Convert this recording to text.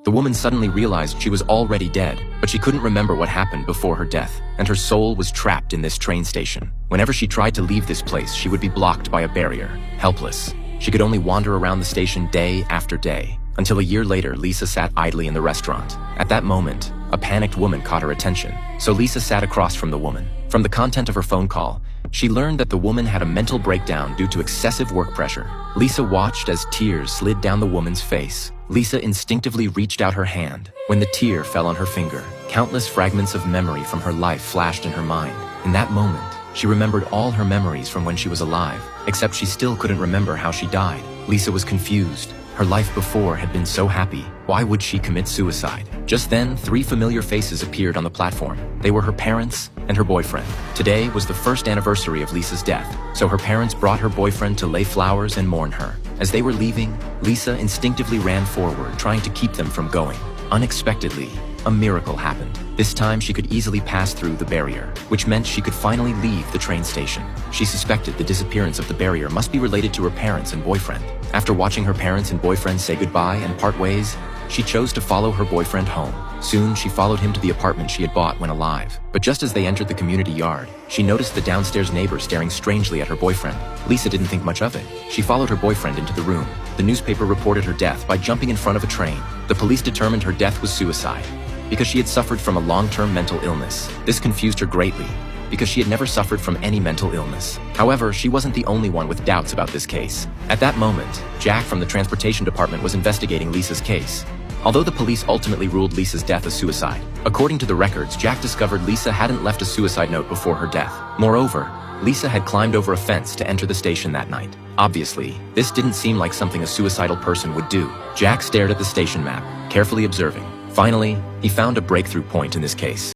The woman suddenly realized she was already dead, but she couldn't remember what happened before her death, and her soul was trapped in this train station. Whenever she tried to leave this place, she would be blocked by a barrier. Helpless, she could only wander around the station day after day, until a year later, Lisa sat idly in the restaurant. At that moment, a panicked woman caught her attention, so Lisa sat across from the woman. From the content of her phone call, she learned that the woman had a mental breakdown due to excessive work pressure. Lisa watched as tears slid down the woman's face. Lisa instinctively reached out her hand. When the tear fell on her finger, countless fragments of memory from her life flashed in her mind. In that moment, she remembered all her memories from when she was alive, except she still couldn't remember how she died. Lisa was confused. Her life before had been so happy. Why would she commit suicide? Just then, 3 familiar faces appeared on the platform. They were her parents and her boyfriend. Today was the first anniversary of Lisa's death, so her parents brought her boyfriend to lay flowers and mourn her. As they were leaving, Lisa instinctively ran forward, trying to keep them from going. Unexpectedly, a miracle happened. This time she could easily pass through the barrier, which meant she could finally leave the train station. She suspected the disappearance of the barrier must be related to her parents and boyfriend. After watching her parents and boyfriend say goodbye and part ways, she chose to follow her boyfriend home. Soon, she followed him to the apartment she had bought when alive. But just as they entered the community yard, she noticed the downstairs neighbor staring strangely at her boyfriend. Lisa didn't think much of it. She followed her boyfriend into the room. The newspaper reported her death by jumping in front of a train. The police determined her death was suicide because she had suffered from a long-term mental illness. This confused her greatly, because she had never suffered from any mental illness. However, she wasn't the only one with doubts about this case. At that moment, Jack from the transportation department was investigating Lisa's case. Although the police ultimately ruled Lisa's death a suicide, according to the records, Jack discovered Lisa hadn't left a suicide note before her death. Moreover, Lisa had climbed over a fence to enter the station that night. Obviously, this didn't seem like something a suicidal person would do. Jack stared at the station map, carefully observing. Finally, he found a breakthrough point in this case.